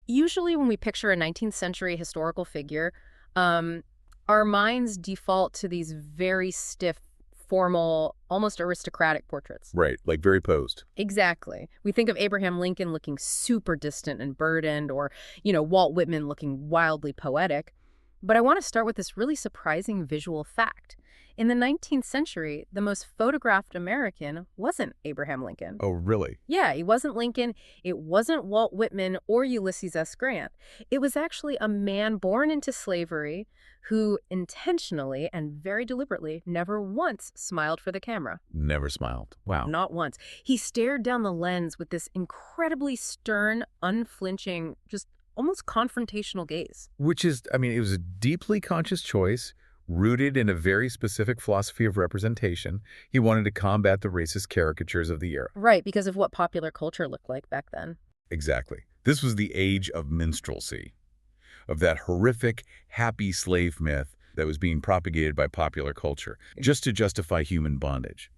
Usually when we picture a 19th century historical figure, our minds default to these very stiff, formal, almost aristocratic portraits. Right, like very posed. Exactly. We think of Abraham Lincoln looking super distant and burdened, or, Walt Whitman looking wildly poetic. But I want to start with this really surprising visual fact. In the 19th century, the most photographed American wasn't Abraham Lincoln. Oh, really? Yeah, he wasn't Lincoln. It wasn't Walt Whitman or Ulysses S. Grant. It was actually a man born into slavery who intentionally and very deliberately never once smiled for the camera. Never smiled. Wow. Not once. He stared down the lens with this incredibly stern, unflinching, just almost confrontational gaze. Which is, it was a deeply conscious choice, rooted in a very specific philosophy of representation. He wanted to combat the racist caricatures of the era. Right, because of what popular culture looked like back then. Exactly. This was the age of minstrelsy, of that horrific, happy slave myth that was being propagated by popular culture, just to justify human bondage.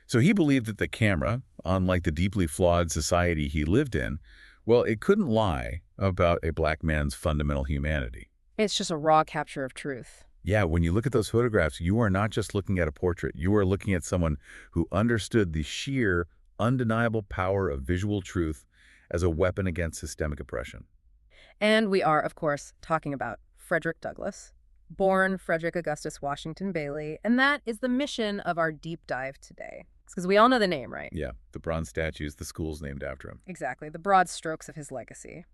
So he believed that the camera, unlike the deeply flawed society he lived in, well, it couldn't lie about a black man's fundamental humanity. It's just a raw capture of truth. Yeah, when you look at those photographs, you are not just looking at a portrait. You are looking at someone who understood the sheer, undeniable power of visual truth as a weapon against systemic oppression. And we are, of course, talking about Frederick Douglass, born Frederick Augustus Washington Bailey, and that is the mission of our deep dive today. Because we all know the name, right? Yeah, the bronze statues, the school's named after him. Exactly, the broad strokes of his legacy.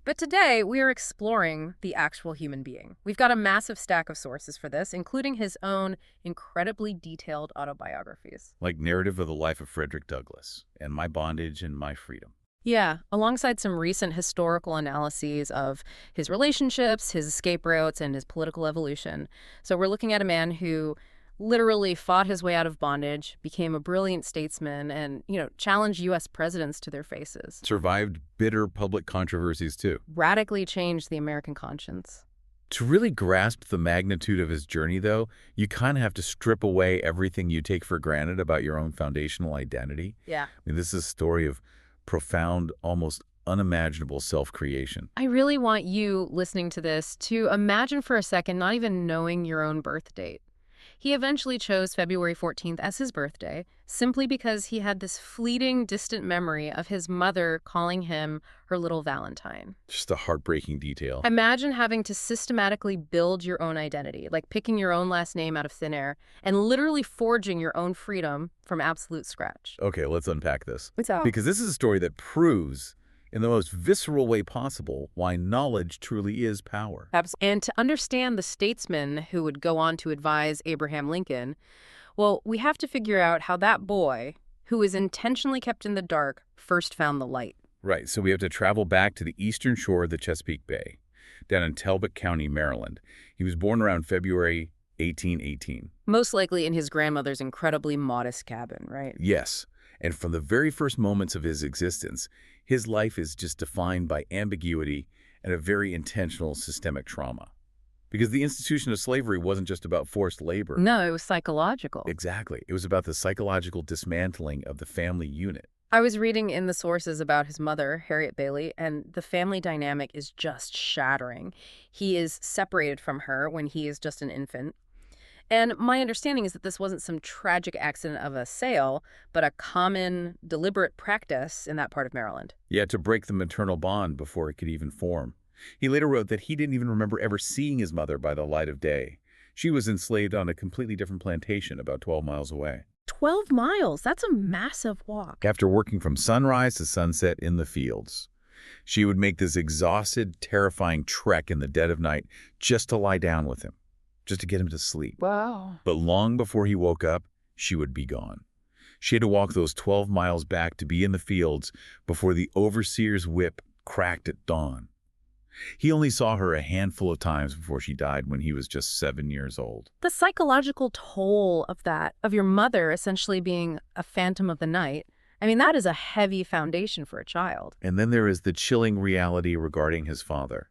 But today, we are exploring the actual human being. We've got a massive stack of sources for this, including his own incredibly detailed autobiographies. Like Narrative of the Life of Frederick Douglass, and My Bondage and My Freedom. Yeah, alongside some recent historical analyses of his relationships, his escape routes, and his political evolution. So we're looking at a man who literally fought his way out of bondage, became a brilliant statesman, and, challenged U.S. presidents to their faces. Survived bitter public controversies, too. Radically changed the American conscience. To really grasp the magnitude of his journey, though, you kind of have to strip away everything you take for granted about your own foundational identity. Yeah. This is a story of profound, almost unimaginable self-creation. I really want you, listening to this, to imagine for a second not even knowing your own birth date. He eventually chose February 14th as his birthday, simply because he had this fleeting, distant memory of his mother calling him her little Valentine. Just a heartbreaking detail. Imagine having to systematically build your own identity, like picking your own last name out of thin air, and literally forging your own freedom from absolute scratch. Okay, let's unpack this. What's up? Because this is a story that proves, in the most visceral way possible, why knowledge truly is power. Absolutely. And to understand the statesman who would go on to advise Abraham Lincoln, well, we have to figure out how that boy, who was intentionally kept in the dark, first found the light. Right, so we have to travel back to the eastern shore of the Chesapeake Bay, down in Talbot County, Maryland. He was born around February 1818. Most likely in his grandmother's incredibly modest cabin, right? Yes, and from the very first moments of his existence, his life is just defined by ambiguity and a very intentional systemic trauma. Because the institution of slavery wasn't just about forced labor. No, it was psychological. Exactly. It was about the psychological dismantling of the family unit. I was reading in the sources about his mother, Harriet Bailey, and the family dynamic is just shattering. He is separated from her when he is just an infant. And my understanding is that this wasn't some tragic accident of a sale, but a common, deliberate practice in that part of Maryland. Yeah, to break the maternal bond before it could even form. He later wrote that he didn't even remember ever seeing his mother by the light of day. She was enslaved on a completely different plantation about 12 miles away. 12 miles? That's a massive walk. After working from sunrise to sunset in the fields, she would make this exhausted, terrifying trek in the dead of night just to lie down with him, just to get him to sleep. Wow. But long before he woke up, she would be gone. She had to walk those 12 miles back to be in the fields before the overseer's whip cracked at dawn. He only saw her a handful of times before she died when he was just 7 years old. The psychological toll of that, of your mother essentially being a phantom of the night, that is a heavy foundation for a child. And then there is the chilling reality regarding his father.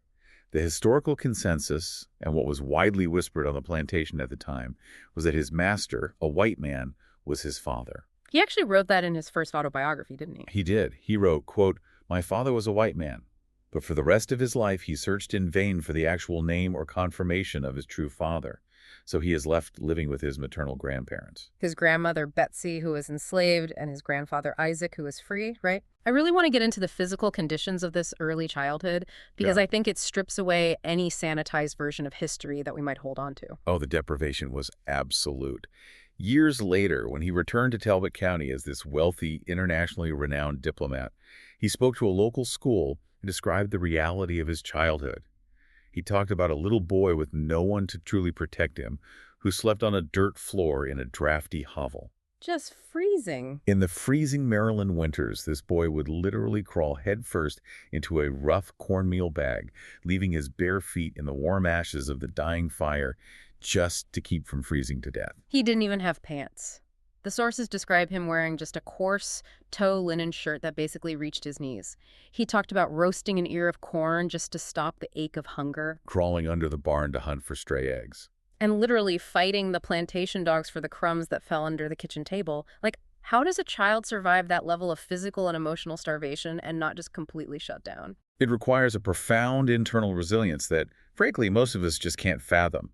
The historical consensus, and what was widely whispered on the plantation at the time, was that his master, a white man, was his father. He actually wrote that in his first autobiography, didn't he? He did. He wrote, quote, "My father was a white man, But for the rest of his life, he searched in vain for the actual name or confirmation of his true father. So he is left living with his maternal grandparents. His grandmother, Betsy, who was enslaved, and his grandfather, Isaac, who was free, right? I really want to get into the physical conditions of this early childhood because Yeah. I think it strips away any sanitized version of history that we might hold on to. Oh, the deprivation was absolute. Years later, when he returned to Talbot County as this wealthy, internationally renowned diplomat, he spoke to a local school and described the reality of his childhood. He talked about a little boy with no one to truly protect him, who slept on a dirt floor in a drafty hovel. Just freezing. In the freezing Maryland winters, this boy would literally crawl headfirst into a rough cornmeal bag, leaving his bare feet in the warm ashes of the dying fire just to keep from freezing to death. He didn't even have pants. The sources describe him wearing just a coarse tow linen shirt that basically reached his knees. He talked about roasting an ear of corn just to stop the ache of hunger, Crawling under the barn to hunt for stray eggs. and literally fighting the plantation dogs for the crumbs that fell under the kitchen table. Like, how does a child survive that level of physical and emotional starvation and not just completely shut down? It requires a profound internal resilience that, frankly, most of us just can't fathom.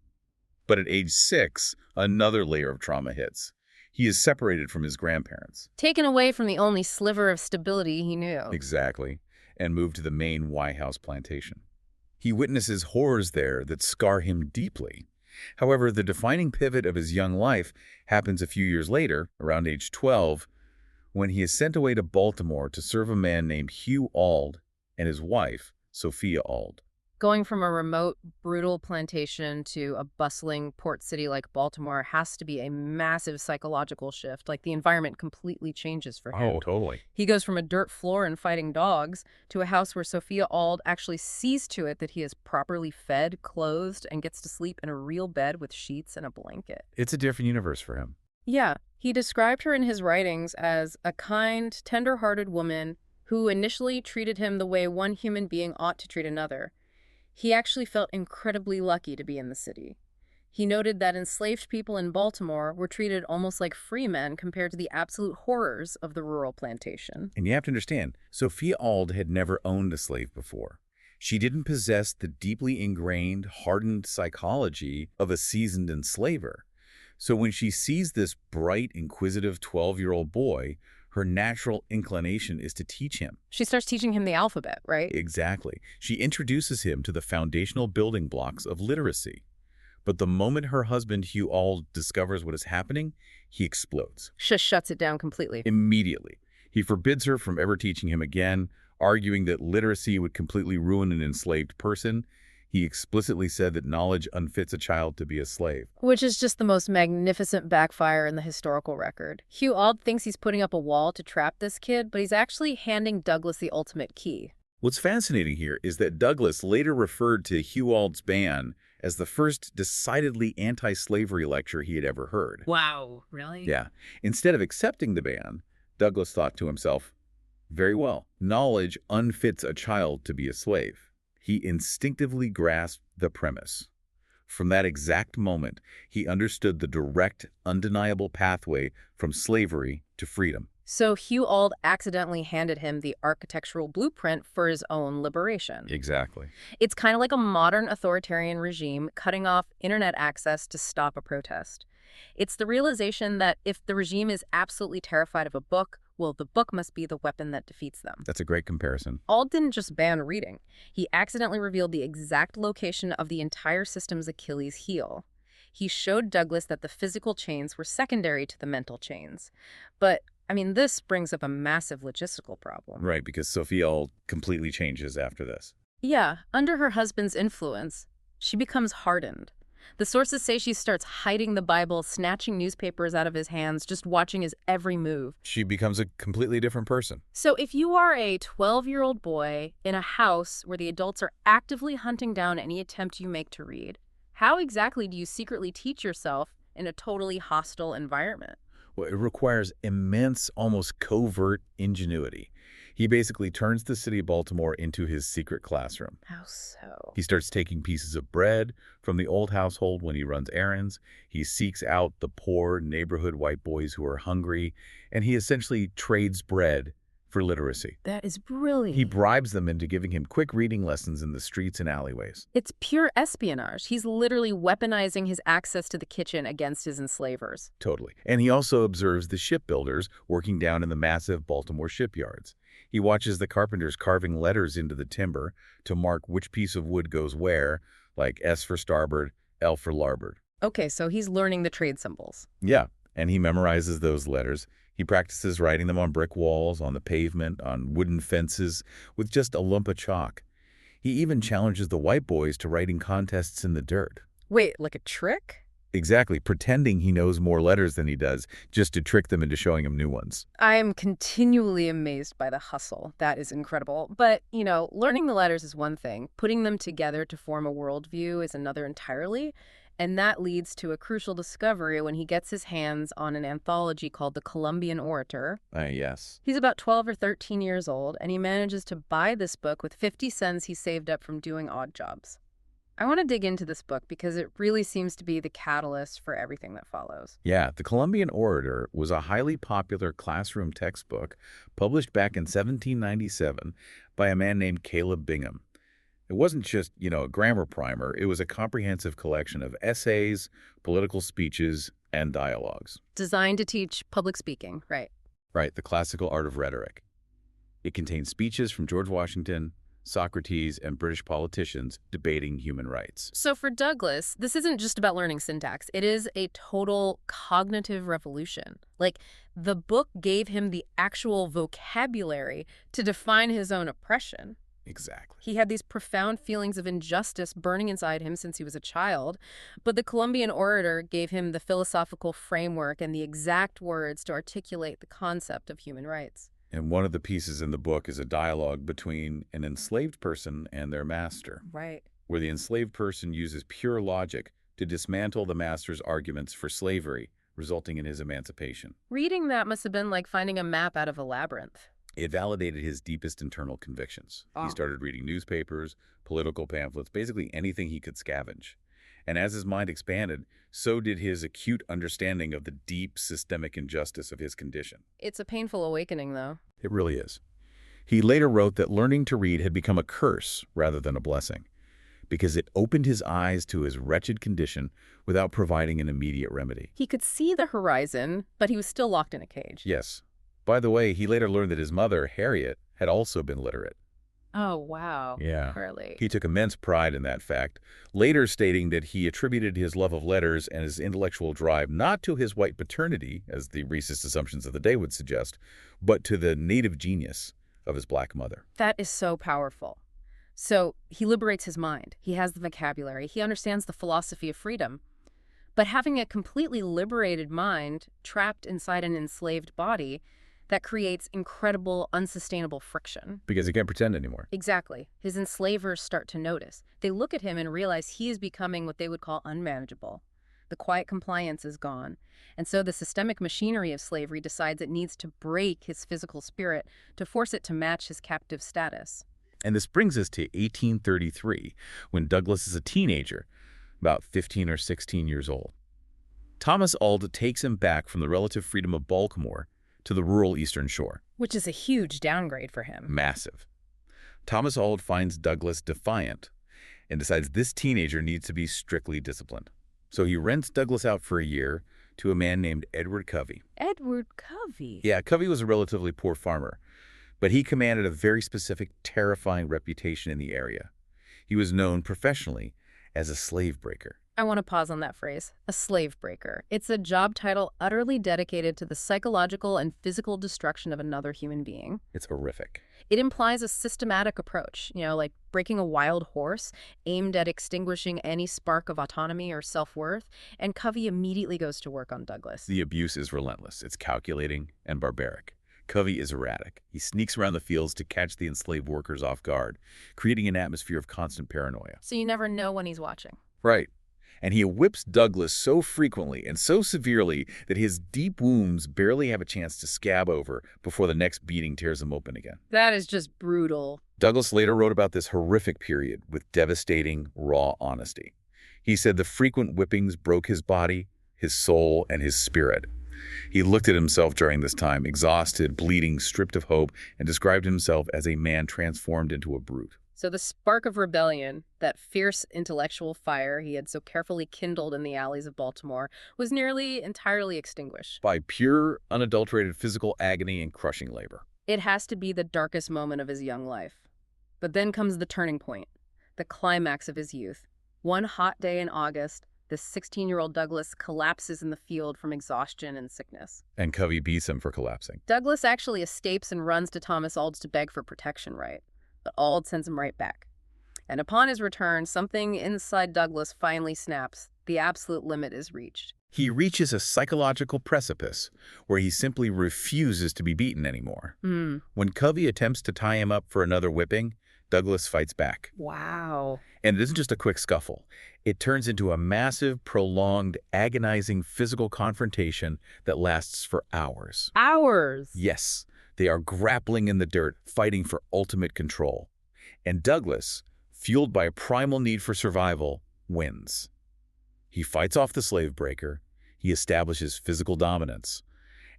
But at age 6, another layer of trauma hits. He is separated from his grandparents. Taken away from the only sliver of stability he knew. Exactly. And moved to the Maine White House plantation. He witnesses horrors there that scar him deeply. However, the defining pivot of his young life happens a few years later, around age 12, when he is sent away to Baltimore to serve a man named Hugh Auld and his wife, Sophia Auld. Going from a remote, brutal plantation to a bustling port city like Baltimore has to be a massive psychological shift. Like, the environment completely changes for him. Totally. He goes from a dirt floor and fighting dogs to a house where Sophia Auld actually sees to it that he is properly fed, clothed, and gets to sleep in a real bed with sheets and a blanket. It's a different universe for him. Yeah, he described her in his writings as a kind, tender-hearted woman who initially treated him the way one human being ought to treat another. He actually felt incredibly lucky to be in the city. He noted that enslaved people in Baltimore were treated almost like free men compared to the absolute horrors of the rural plantation. And you have to understand, Sophia Auld had never owned a slave before. She didn't possess the deeply ingrained, hardened psychology of a seasoned enslaver. So when she sees this bright, inquisitive 12-year-old boy, her natural inclination is to teach him. She starts teaching him the alphabet, right? Exactly. She introduces him to the foundational building blocks of literacy. But the moment her husband, Hugh Auld, discovers what is happening, he explodes. Just shuts it down completely. Immediately. He forbids her from ever teaching him again, arguing that literacy would completely ruin an enslaved person. He explicitly said that knowledge unfits a child to be a slave. Which is just the most magnificent backfire in the historical record. Hugh Auld thinks he's putting up a wall to trap this kid, but he's actually handing Douglass the ultimate key. What's fascinating here is that Douglass later referred to Hugh Auld's ban as the first decidedly anti-slavery lecture he had ever heard. Wow, really? Yeah. Instead of accepting the ban, Douglass thought to himself, very well, knowledge unfits a child to be a slave. He instinctively grasped the premise. From that exact moment, he understood the direct, undeniable pathway from slavery to freedom. So Hugh Auld accidentally handed him the architectural blueprint for his own liberation. Exactly. It's kind of like a modern authoritarian regime cutting off internet access to stop a protest. It's the realization that if the regime is absolutely terrified of a book, well, the book must be the weapon that defeats them. That's a great comparison. Auld didn't just ban reading. He accidentally revealed the exact location of the entire system's Achilles heel. He showed Douglass that the physical chains were secondary to the mental chains. But, I mean, this brings up a massive logistical problem. Right, because Sophia Auld completely changes after this. Yeah, under her husband's influence, she becomes hardened. The sources say she starts hiding the Bible, snatching newspapers out of his hands, just watching his every move. She becomes a completely different person. So if you are a 12-year-old boy in a house where the adults are actively hunting down any attempt you make to read, how exactly do you secretly teach yourself in a totally hostile environment? Well, it requires immense, almost covert ingenuity. He basically turns the city of Baltimore into his secret classroom. How so? He starts taking pieces of bread from the old household when he runs errands. He seeks out the poor neighborhood white boys who are hungry, and he essentially trades bread for literacy. That is He brilliant. bribes them into giving him quick reading lessons in the streets and alleyways. It's pure espionage. He's literally weaponizing his access to the kitchen against his enslavers. Totally. And he also observes the shipbuilders working down in the massive Baltimore shipyards. He watches the carpenters carving letters into the timber to mark which piece of wood goes where, like S for starboard, L for larboard. Okay, so he's learning the trade symbols. Yeah, and he memorizes those letters. He practices writing them on brick walls, on the pavement, on wooden fences, with just a lump of chalk. He even challenges the white boys to writing contests in the dirt. Wait, like a trick? Exactly, pretending he knows more letters than he does, just to trick them into showing him new ones. I am continually amazed by the hustle. That is incredible. But, learning the letters is one thing. Putting them together to form a worldview is another entirely. And that leads to a crucial discovery when he gets his hands on an anthology called The Columbian Orator. Yes. He's about 12 or 13 years old, and he manages to buy this book with 50 cents he saved up from doing odd jobs. I want to dig into this book because it really seems to be the catalyst for everything that follows. Yeah, The Columbian Orator was a highly popular classroom textbook published back in 1797 by a man named Caleb Bingham. It wasn't just, a grammar primer. It was a comprehensive collection of essays, political speeches, and dialogues. Designed to teach public speaking, right? Right, the classical art of rhetoric. It contains speeches from George Washington, Socrates, and British politicians debating human rights. So for Douglass, this isn't just about learning syntax. It is a total cognitive revolution. Like, the book gave him the actual vocabulary to define his own oppression. Exactly. He had these profound feelings of injustice burning inside him since he was a child, but the Columbian Orator gave him the philosophical framework and the exact words to articulate the concept of human rights. And one of the pieces in the book is a dialogue between an enslaved person and their master, Right. where the enslaved person uses pure logic to dismantle the master's arguments for slavery, resulting in his emancipation. Reading that must have been like finding a map out of a labyrinth. It validated his deepest internal convictions. He started reading newspapers, political pamphlets, basically anything he could scavenge. And as his mind expanded, so did his acute understanding of the deep systemic injustice of his condition. It's a painful awakening, though. It really is. He later wrote that learning to read had become a curse rather than a blessing, because it opened his eyes to his wretched condition without providing an immediate remedy. He could see the horizon, but he was still locked in a cage. Yes. By the way, he later learned that his mother, Harriet, had also been literate. Oh, wow. Yeah. Really? He took immense pride in that fact, later stating that he attributed his love of letters and his intellectual drive not to his white paternity, as the racist assumptions of the day would suggest, but to the native genius of his black mother. That is so powerful. So he liberates his mind. He has the vocabulary. He understands the philosophy of freedom. But having a completely liberated mind trapped inside an enslaved body, that creates incredible, unsustainable friction. Because he can't pretend anymore. Exactly. His enslavers start to notice. They look at him and realize he is becoming what they would call unmanageable. The quiet compliance is gone. And so the systemic machinery of slavery decides it needs to break his physical spirit to force it to match his captive status. And this brings us to 1833, when Douglass is a teenager, about 15 or 16 years old. Thomas Auld takes him back from the relative freedom of Baltimore to the rural Eastern Shore. Which is a huge downgrade for him. Massive. Thomas Auld finds Douglass defiant and decides this teenager needs to be strictly disciplined. So he rents Douglass out for a year to a man named Edward Covey. Edward Covey? Yeah, Covey was a relatively poor farmer, but he commanded a very specific, terrifying reputation in the area. He was known professionally as a slave breaker. I want to pause on that phrase, a slave breaker. It's a job title utterly dedicated to the psychological and physical destruction of another human being. It's horrific. It implies a systematic approach, like breaking a wild horse, aimed at extinguishing any spark of autonomy or self-worth, and Covey immediately goes to work on Douglass. The abuse is relentless. It's calculating and barbaric. Covey is erratic. He sneaks around the fields to catch the enslaved workers off guard, creating an atmosphere of constant paranoia. So you never know when he's watching. Right. And he whips Douglass so frequently and so severely that his deep wounds barely have a chance to scab over before the next beating tears him open again. That is just brutal. Douglass later wrote about this horrific period with devastating, raw honesty. He said the frequent whippings broke his body, his soul, and his spirit. He looked at himself during this time, exhausted, bleeding, stripped of hope, and described himself as a man transformed into a brute. So the spark of rebellion, that fierce intellectual fire he had so carefully kindled in the alleys of Baltimore, was nearly entirely extinguished. By pure, unadulterated physical agony and crushing labor. It has to be the darkest moment of his young life. But then comes the turning point, the climax of his youth. One hot day in August, this 16-year-old Douglass collapses in the field from exhaustion and sickness. And Covey beats him for collapsing. Douglass actually escapes and runs to Thomas Auld's to beg for protection, right? But Auld sends him right back. And upon his return, something inside Douglass finally snaps. The absolute limit is reached. He reaches a psychological precipice where he simply refuses to be beaten anymore. When Covey attempts to tie him up for another whipping, Douglass fights back. Wow. And it isn't just a quick scuffle. It turns into a massive, prolonged, agonizing physical confrontation that lasts for hours. Hours? Yes, they are grappling in the dirt, fighting for ultimate control. And Douglass, fueled by a primal need for survival, wins. He fights off the slave breaker. He establishes physical dominance.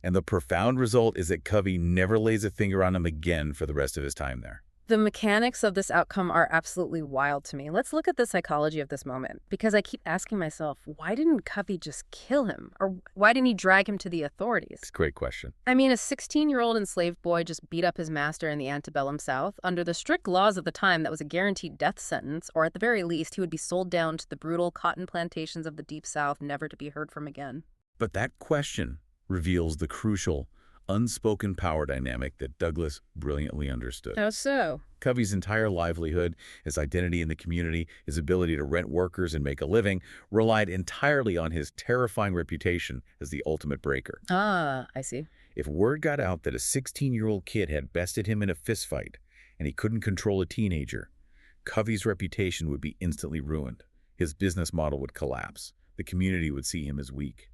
And the profound result is that Covey never lays a finger on him again for the rest of his time there. The mechanics of this outcome are absolutely wild to me. Let's look at the psychology of this moment, because I keep asking myself, why didn't Covey just kill him? Or why didn't he drag him to the authorities? It's a great question. I mean, a 16-year-old enslaved boy just beat up his master in the antebellum South. Under the strict laws of the time, that was a guaranteed death sentence, or at the very least, he would be sold down to the brutal cotton plantations of the Deep South, never to be heard from again. But that question reveals the crucial, unspoken power dynamic that Douglass brilliantly understood. How so? Covey's entire livelihood, his identity in the community, his ability to rent workers and make a living, relied entirely on his terrifying reputation as the ultimate breaker. Ah, I see. If word got out that a 16-year-old kid had bested him in a fistfight and he couldn't control a teenager, Covey's reputation would be instantly ruined. His business model would collapse. The community would see him as weak.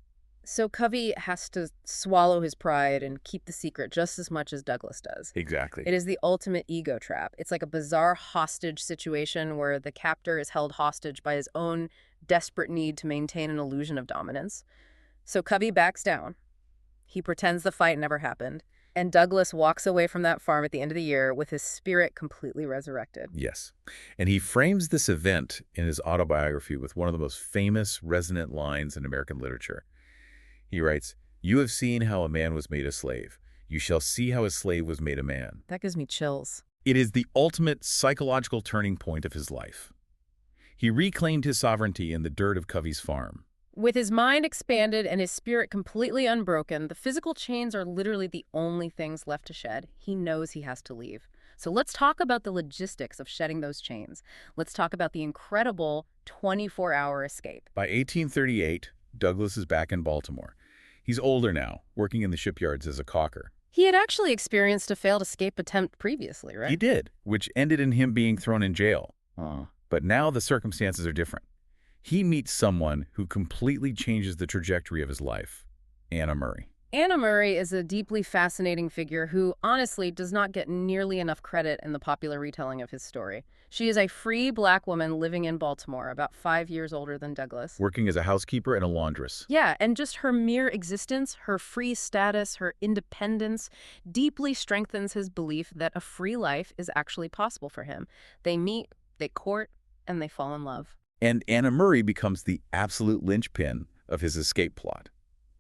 So Covey has to swallow his pride and keep the secret just as much as Douglass does. Exactly. It is the ultimate ego trap. It's like a bizarre hostage situation where the captor is held hostage by his own desperate need to maintain an illusion of dominance. So Covey backs down. He pretends the fight never happened. And Douglass walks away from that farm at the end of the year with his spirit completely resurrected. Yes. And he frames this event in his autobiography with one of the most famous, resonant lines in American literature. He writes, "You have seen how a man was made a slave. You shall see how a slave was made a man." That gives me chills. It is the ultimate psychological turning point of his life. He reclaimed his sovereignty in the dirt of Covey's farm. With his mind expanded and his spirit completely unbroken, the physical chains are literally the only things left to shed. He knows he has to leave. So let's talk about the logistics of shedding those chains. Let's talk about the incredible 24-hour escape. By 1838, Douglass is back in Baltimore. He's older now, working in the shipyards as a caulker. He had actually experienced a failed escape attempt previously, right? He did, which ended in him being thrown in jail. But now the circumstances are different. He meets someone who completely changes the trajectory of his life, Anna Murray. Anna Murray is a deeply fascinating figure who, honestly, does not get nearly enough credit in the popular retelling of his story. She is a free black woman living in Baltimore, about 5 years older than Douglass. Working as a housekeeper and a laundress. Yeah, and just her mere existence, her free status, her independence, deeply strengthens his belief that a free life is actually possible for him. They meet, they court, and they fall in love. And Anna Murray becomes the absolute linchpin of his escape plot.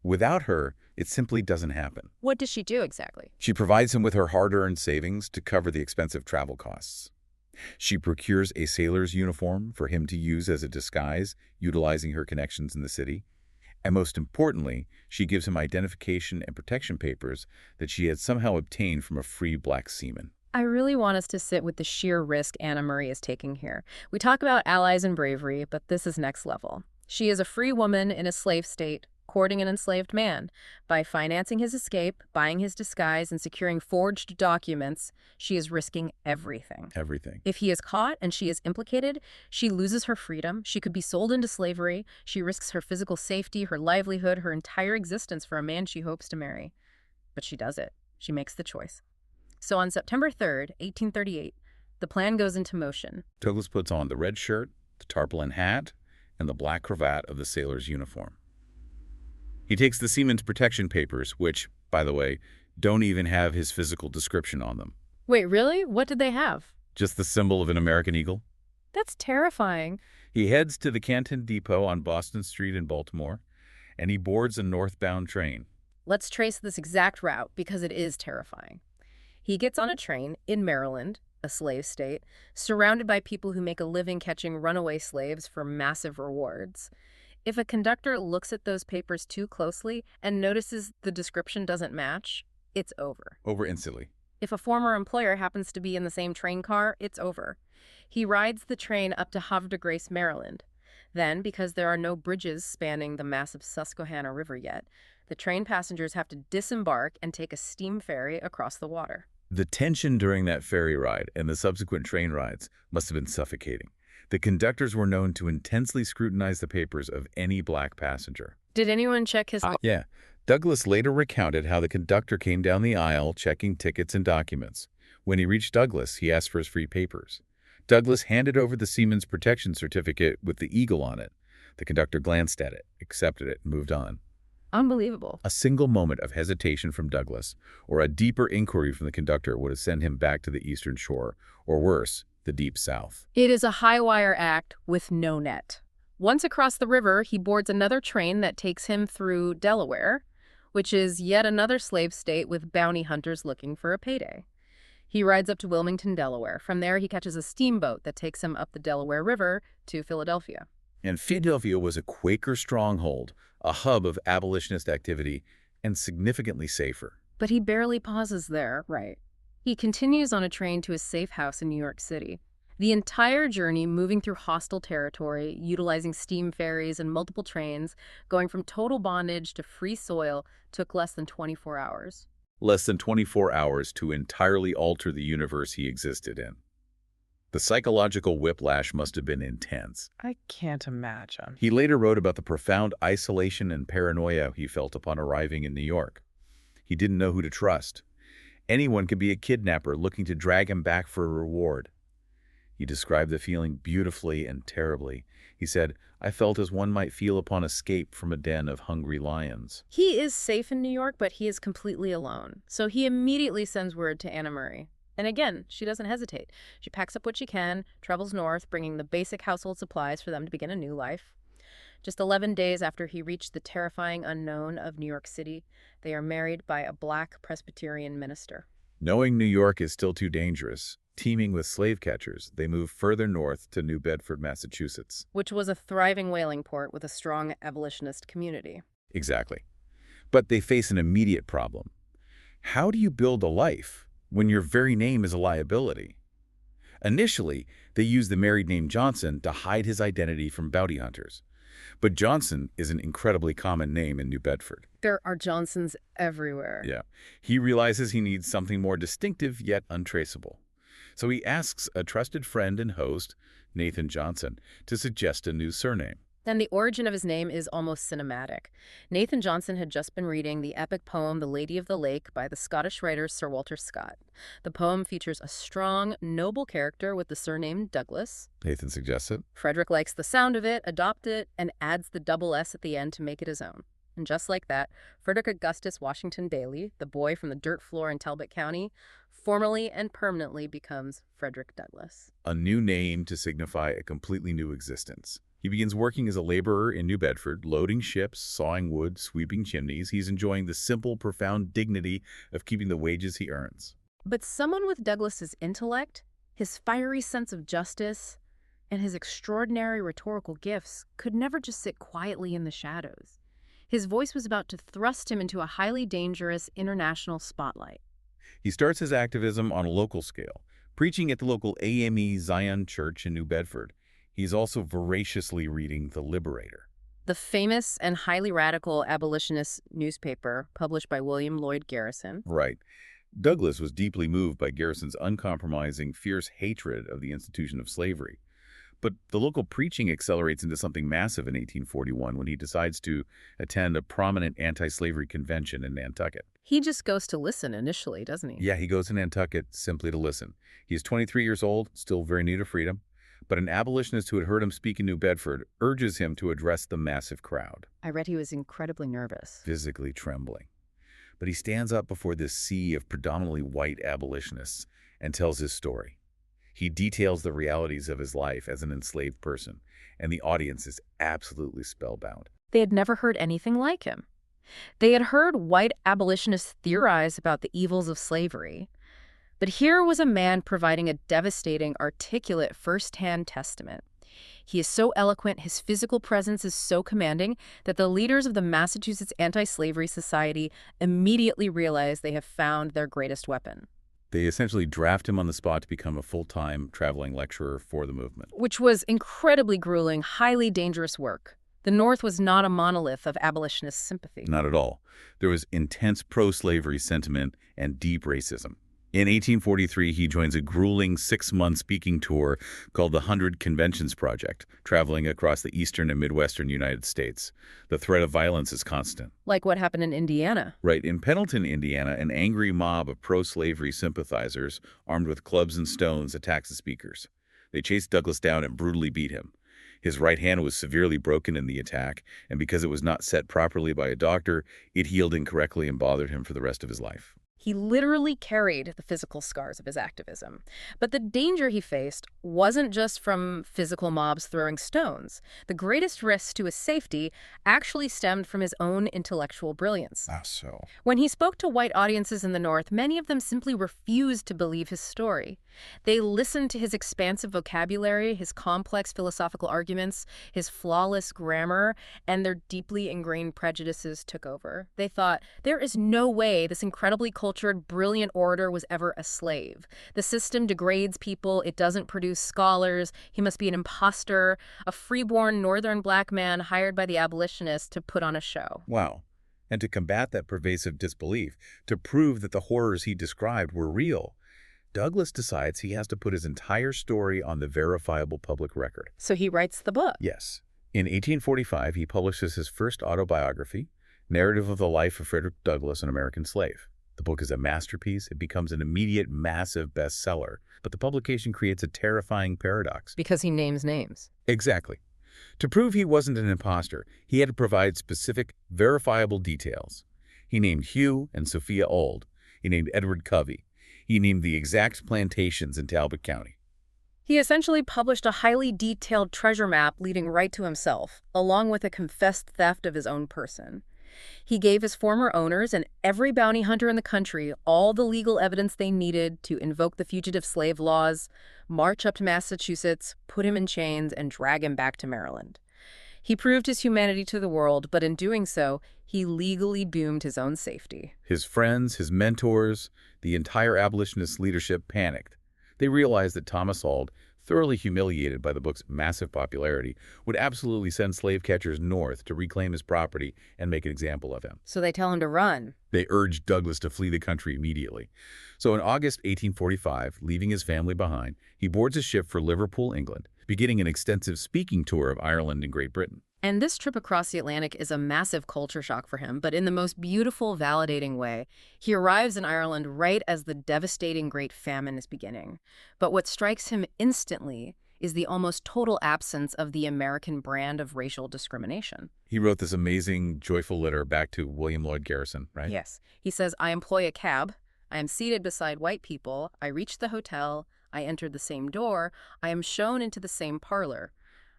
Without her, it simply doesn't happen. What does she do exactly? She provides him with her hard-earned savings to cover the expensive travel costs. She procures a sailor's uniform for him to use as a disguise, utilizing her connections in the city. And most importantly, she gives him identification and protection papers that she had somehow obtained from a free black seaman. I really want us to sit with the sheer risk Anna Murray is taking here. We talk about allies and bravery, but this is next level. She is a free woman in a slave state, courting an enslaved man. By financing his escape, buying his disguise, and securing forged documents, she is risking everything. Everything. If he is caught and she is implicated, she loses her freedom. She could be sold into slavery. She risks her physical safety, her livelihood, her entire existence for a man she hopes to marry. But she does it. She makes the choice. So on September 3rd, 1838, the plan goes into motion. Douglass puts on the red shirt, the tarpaulin hat, and the black cravat of the sailor's uniform. He takes the Seamen's Protection Papers, which, by the way, don't even have his physical description on them. Wait, really? What did they have? Just the symbol of an American eagle. That's terrifying. He heads to the Canton Depot on Boston Street in Baltimore, and he boards a northbound train. Let's trace this exact route because it is terrifying. He gets on a train in Maryland, a slave state, surrounded by people who make a living catching runaway slaves for massive rewards. If a conductor looks at those papers too closely and notices the description doesn't match, it's over. Over instantly. If a former employer happens to be in the same train car, it's over. He rides the train up to Havre de Grace, Maryland. Then, because there are no bridges spanning the massive Susquehanna River yet, the train passengers have to disembark and take a steam ferry across the water. The tension during that ferry ride and the subsequent train rides must have been suffocating. The conductors were known to intensely scrutinize the papers of any black passenger. Did anyone check his... Yeah. Douglass later recounted how the conductor came down the aisle checking tickets and documents. When he reached Douglass, he asked for his free papers. Douglass handed over the Seamen's Protection Certificate with the eagle on it. The conductor glanced at it, accepted it, and moved on. Unbelievable. A single moment of hesitation from Douglass, or a deeper inquiry from the conductor, would have sent him back to the eastern shore, or worse, the deep south. It is a high-wire act with no net. Once across the river, he boards another train that takes him through Delaware, which is yet another slave state with bounty hunters looking for a payday. He rides up to Wilmington, Delaware. From there, he catches a steamboat that takes him up the Delaware River to Philadelphia. And Philadelphia was a Quaker stronghold, a hub of abolitionist activity, and significantly safer. But he barely pauses there, right? He continues on a train to his safe house in New York City. The entire journey moving through hostile territory, utilizing steam ferries and multiple trains, going from total bondage to free soil, took less than 24 hours. Less than 24 hours to entirely alter the universe he existed in. The psychological whiplash must have been intense. I can't imagine. He later wrote about the profound isolation and paranoia he felt upon arriving in New York. He didn't know who to trust. Anyone could be a kidnapper looking to drag him back for a reward. He described the feeling beautifully and terribly. He said, "I felt as one might feel upon escape from a den of hungry lions." He is safe in New York, but he is completely alone. So he immediately sends word to Anna Murray. And again, she doesn't hesitate. She packs up what she can, travels north, bringing the basic household supplies for them to begin a new life. Just 11 days after he reached the terrifying unknown of New York City, they are married by a black Presbyterian minister. Knowing New York is still too dangerous, teeming with slave catchers, they move further north to New Bedford, Massachusetts. Which was a thriving whaling port with a strong abolitionist community. Exactly. But they face an immediate problem. How do you build a life when your very name is a liability? Initially, they used the married name Johnson to hide his identity from bounty hunters. But Johnson is an incredibly common name in New Bedford. There are Johnsons everywhere. Yeah. He realizes he needs something more distinctive yet untraceable. So he asks a trusted friend and host, Nathan Johnson, to suggest a new surname. And the origin of his name is almost cinematic. Nathan Johnson had just been reading the epic poem The Lady of the Lake by the Scottish writer Sir Walter Scott. The poem features a strong, noble character with the surname Douglass. Nathan suggests it. Frederick likes the sound of it, adopts it, and adds the double S at the end to make it his own. And just like that, Frederick Augustus Washington Bailey, the boy from the dirt floor in Talbot County, formally and permanently becomes Frederick Douglass. A new name to signify a completely new existence. He begins working as a laborer in New Bedford, loading ships, sawing wood, sweeping chimneys. He's enjoying the simple, profound dignity of keeping the wages he earns. But someone with Douglass's intellect, his fiery sense of justice, and his extraordinary rhetorical gifts could never just sit quietly in the shadows. His voice was about to thrust him into a highly dangerous international spotlight. He starts his activism on a local scale, preaching at the local AME Zion Church in New Bedford. He's also voraciously reading The Liberator, The famous and highly radical abolitionist newspaper published by William Lloyd Garrison. Right. Douglass was deeply moved by Garrison's uncompromising, fierce hatred of the institution of slavery. But the local preaching accelerates into something massive in 1841 when he decides to attend a prominent anti-slavery convention in Nantucket. He just goes to listen initially, doesn't he? Yeah, he goes to Nantucket simply to listen. He's 23 years old, still very new to freedom. But an abolitionist who had heard him speak in New Bedford urges him to address the massive crowd, I read he was incredibly nervous. physically trembling. But he stands up before this sea of predominantly white abolitionists and tells his story. He details the realities of his life as an enslaved person, and the audience is absolutely spellbound. They had never heard anything like him. They had heard white abolitionists theorize about the evils of slavery. But here was a man providing a devastating, articulate, first-hand testament. He is so eloquent, his physical presence is so commanding that the leaders of the Massachusetts Anti-Slavery Society immediately realize they have found their greatest weapon. They essentially draft him on the spot to become a full-time traveling lecturer for the movement. Which was incredibly grueling, highly dangerous work. The North was not a monolith of abolitionist sympathy. Not at all. There was intense pro-slavery sentiment and deep racism. In 1843, he joins a grueling 6-month speaking tour called the 100 Conventions Project, traveling across the eastern and midwestern United States. The threat of violence is constant. Like what happened in Indiana. Right. In Pendleton, Indiana, an angry mob of pro-slavery sympathizers armed with clubs and stones attacks the speakers. They chased Douglass down and brutally beat him. His right hand was severely broken in the attack, and because it was not set properly by a doctor, it healed incorrectly and bothered him for the rest of his life. He literally carried the physical scars of his activism. But the danger he faced wasn't just from physical mobs throwing stones. The greatest risk to his safety actually stemmed from his own intellectual brilliance. So? When he spoke to white audiences in the North, many of them simply refused to believe his story. They listened to his expansive vocabulary, his complex philosophical arguments, his flawless grammar, and their deeply ingrained prejudices took over. They thought, there is no way this incredibly cultured, brilliant orator was ever a slave. The system degrades people, it doesn't produce scholars, he must be an imposter, a freeborn northern black man hired by the abolitionists to put on a show. Wow. And to combat that pervasive disbelief, to prove that the horrors he described were real, Douglass decides he has to put his entire story on the verifiable public record. So he writes the book. Yes. In 1845, he publishes his first autobiography, Narrative of the Life of Frederick Douglass, an American Slave. The book is a masterpiece. It becomes an immediate, massive bestseller. But the publication creates a terrifying paradox. Because he names names. Exactly. To prove he wasn't an imposter, he had to provide specific, verifiable details. He named Hugh and Sophia Old. He named Edward Covey. He named the exact plantations in Talbot County. He essentially published a highly detailed treasure map leading right to himself, along with a confessed theft of his own person. He gave his former owners and every bounty hunter in the country all the legal evidence they needed to invoke the fugitive slave laws, march up to Massachusetts, put him in chains, and drag him back to Maryland. He proved his humanity to the world, but in doing so, he legally doomed his own safety. His friends, his mentors, the entire abolitionist leadership panicked. They realized that Thomas Auld, thoroughly humiliated by the book's massive popularity, would absolutely send slave catchers north to reclaim his property and make an example of him. So they tell him to run. They urged Douglass to flee the country immediately. So in August 1845, leaving his family behind, he boards a ship for Liverpool, England, beginning an extensive speaking tour of Ireland and Great Britain. And this trip across the Atlantic is a massive culture shock for him, but in the most beautiful, validating way. He arrives in Ireland right as the devastating Great Famine is beginning. But what strikes him instantly is the almost total absence of the American brand of racial discrimination. He wrote this amazing, joyful letter back to William Lloyd Garrison, right? Yes. He says, I employ a cab. I am seated beside white people. I reach the hotel. I enter the same door. I am shown into the same parlor.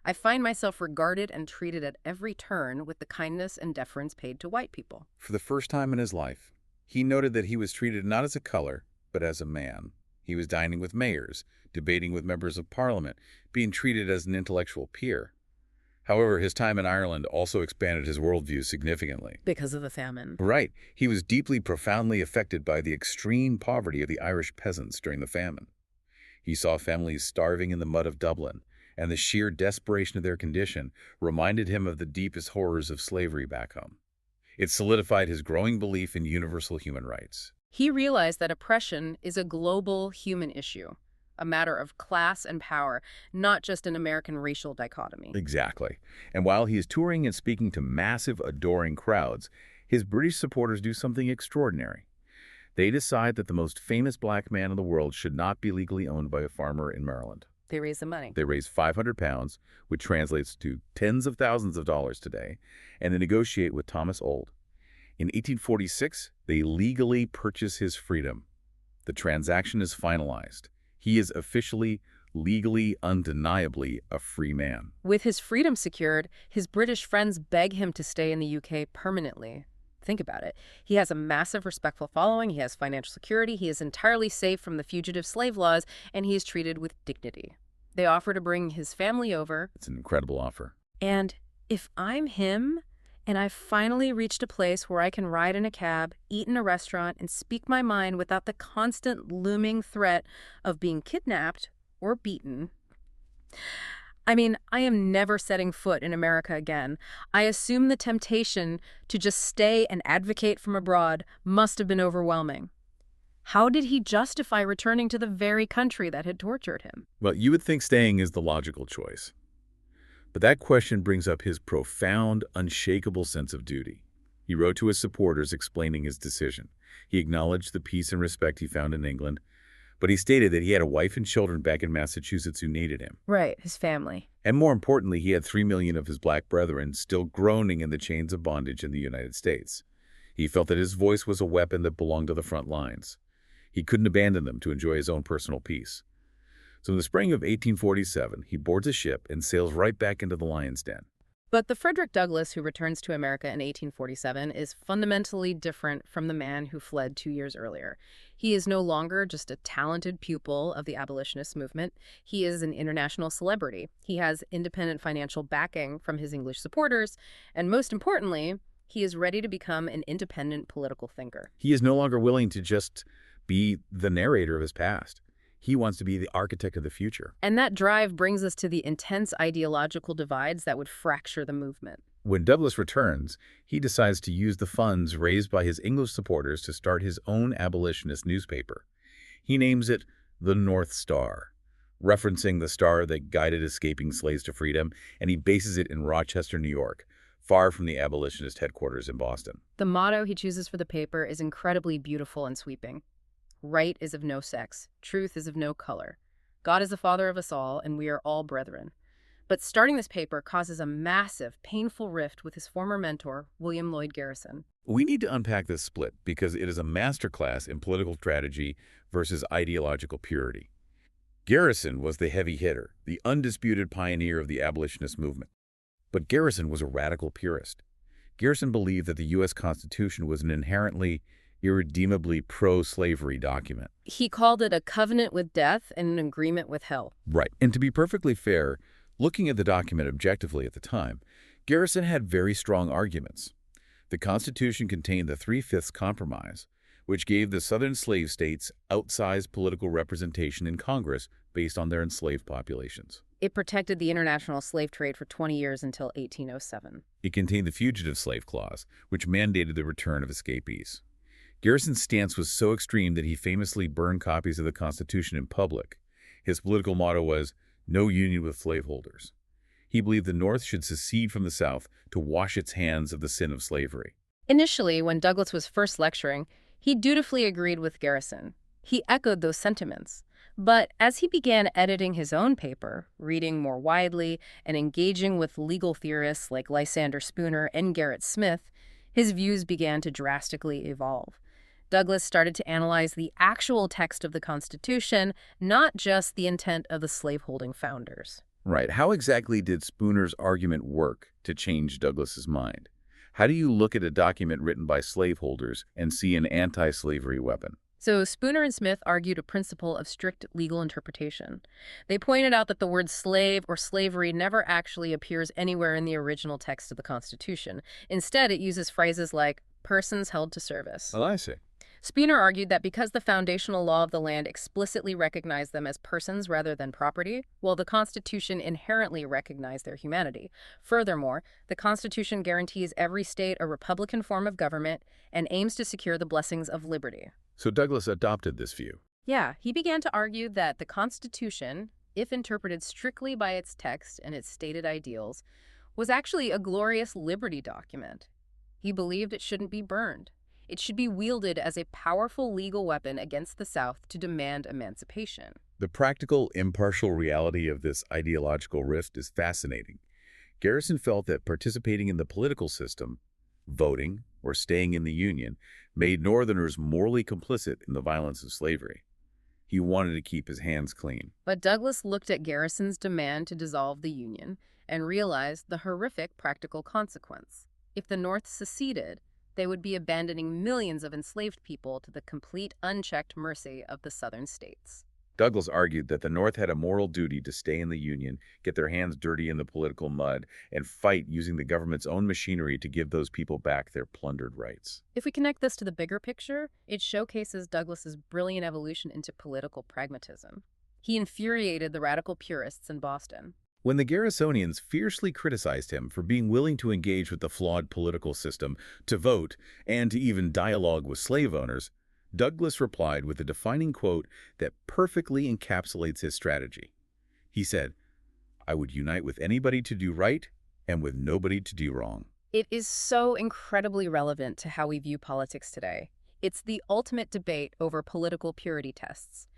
I find myself regarded and treated at every turn with the kindness and deference paid to white people. For the first time in his life, he noted that he was treated not as a color, but as a man. He was dining with mayors, debating with members of parliament, being treated as an intellectual peer. However, his time in Ireland also expanded his worldview significantly. Because of the famine. Right. He was deeply, profoundly affected by the extreme poverty of the Irish peasants during the famine. He saw families starving in the mud of Dublin, and the sheer desperation of their condition reminded him of the deepest horrors of slavery back home. It solidified his growing belief in universal human rights. He realized that oppression is a global human issue, a matter of class and power, not just an American racial dichotomy. Exactly. And while he is touring and speaking to massive, adoring crowds, his British supporters do something extraordinary. They decide that the most famous black man in the world should not be legally owned by a farmer in Maryland. They raise the money. They raise 500 pounds, which translates to tens of thousands of dollars today, and they negotiate with Thomas Old. In 1846, they legally purchase his freedom. The transaction is finalized. He is officially, legally, undeniably a free man. With his freedom secured, his British friends beg him to stay in the UK permanently. Think about it. He has a massive respectful following, he has financial security, he is entirely safe from the fugitive slave laws, and he is treated with dignity. They offer to bring his family over. It's an incredible offer. And if I'm him, and I've finally reached a place where I can ride in a cab, eat in a restaurant, and speak my mind without the constant looming threat of being kidnapped or beaten. I mean, I am never setting foot in America again. I assume the temptation to just stay and advocate from abroad must have been overwhelming. How did he justify returning to the very country that had tortured him? Well, you would think staying is the logical choice. But that question brings up his profound, unshakable sense of duty. He wrote to his supporters explaining his decision. He acknowledged the peace and respect he found in England, but he stated that he had a wife and children back in Massachusetts who needed him. Right, his family. And more importantly, he had 3 million of his black brethren still groaning in the chains of bondage in the United States. He felt that his voice was a weapon that belonged to the front lines. He couldn't abandon them to enjoy his own personal peace. So in the spring of 1847, he boards a ship and sails right back into the lion's den. But the Frederick Douglass who returns to America in 1847 is fundamentally different from the man who fled 2 years earlier. He is no longer just a talented pupil of the abolitionist movement. He is an international celebrity. He has independent financial backing from his English supporters, and most importantly, he is ready to become an independent political thinker. He is no longer willing to just be the narrator of his past. He wants to be the architect of the future. And that drive brings us to the intense ideological divides that would fracture the movement. When Douglass returns, he decides to use the funds raised by his English supporters to start his own abolitionist newspaper. He names it the North Star, referencing the star that guided escaping slaves to freedom, and he bases it in Rochester, New York, far from the abolitionist headquarters in Boston. The motto he chooses for the paper is incredibly beautiful and sweeping. Right is of no sex, truth is of no color. God is the father of us all, and we are all brethren. But starting this paper causes a massive, painful rift with his former mentor, William Lloyd Garrison. We need to unpack this split because it is a masterclass in political strategy versus ideological purity. Garrison was the heavy hitter, the undisputed pioneer of the abolitionist movement. But Garrison was a radical purist. Garrison believed that the U.S. Constitution was an inherently irredeemably pro-slavery document. He called it a covenant with death and an agreement with hell. Right. And to be perfectly fair, looking at the document objectively at the time, Garrison had very strong arguments. The Constitution contained the 3/5 Compromise, which gave the Southern slave states outsized political representation in Congress based on their enslaved populations. It protected the international slave trade for 20 years until 1807. It contained the Fugitive Slave Clause, which mandated the return of escapees. Garrison's stance was so extreme that he famously burned copies of the Constitution in public. His political motto was, "No union with slaveholders." He believed the North should secede from the South to wash its hands of the sin of slavery. Initially, when Douglass was first lecturing, he dutifully agreed with Garrison. He echoed those sentiments. But as he began editing his own paper, reading more widely, and engaging with legal theorists like Lysander Spooner and Gerrit Smith, his views began to drastically evolve. Douglass started to analyze the actual text of the Constitution, not just the intent of the slaveholding founders. Right. How exactly did Spooner's argument work to change Douglass's mind? How do you look at a document written by slaveholders and see an anti-slavery weapon? So Spooner and Smith argued a principle of strict legal interpretation. They pointed out that the word slave or slavery never actually appears anywhere in the original text of the Constitution. Instead, it uses phrases like persons held to service. Oh, I see. Spooner argued that because the foundational law of the land explicitly recognized them as persons rather than property, while the Constitution inherently recognized their humanity. Furthermore, the Constitution guarantees every state a republican form of government and aims to secure the blessings of liberty. So Douglass adopted this view. Yeah, he began to argue that the Constitution, if interpreted strictly by its text and its stated ideals, was actually a glorious liberty document. He believed it shouldn't be burned. It should be wielded as a powerful legal weapon against the South to demand emancipation. The practical, impartial reality of this ideological rift is fascinating. Garrison felt that participating in the political system, voting, or staying in the Union, made Northerners morally complicit in the violence of slavery. He wanted to keep his hands clean. But Douglass looked at Garrison's demand to dissolve the Union and realized the horrific practical consequence. If the North seceded, they would be abandoning millions of enslaved people to the complete unchecked mercy of the Southern states. Douglass argued that the North had a moral duty to stay in the Union, get their hands dirty in the political mud, and fight using the government's own machinery to give those people back their plundered rights. If we connect this to the bigger picture, it showcases Douglass's brilliant evolution into political pragmatism. He infuriated the radical purists in Boston. When the Garrisonians fiercely criticized him for being willing to engage with the flawed political system, to vote, and to even dialogue with slave owners, Douglass replied with a defining quote that perfectly encapsulates his strategy. He said, "I would unite with anybody to do right and with nobody to do wrong." It is so incredibly relevant to how we view politics today. It's the ultimate debate over political purity tests.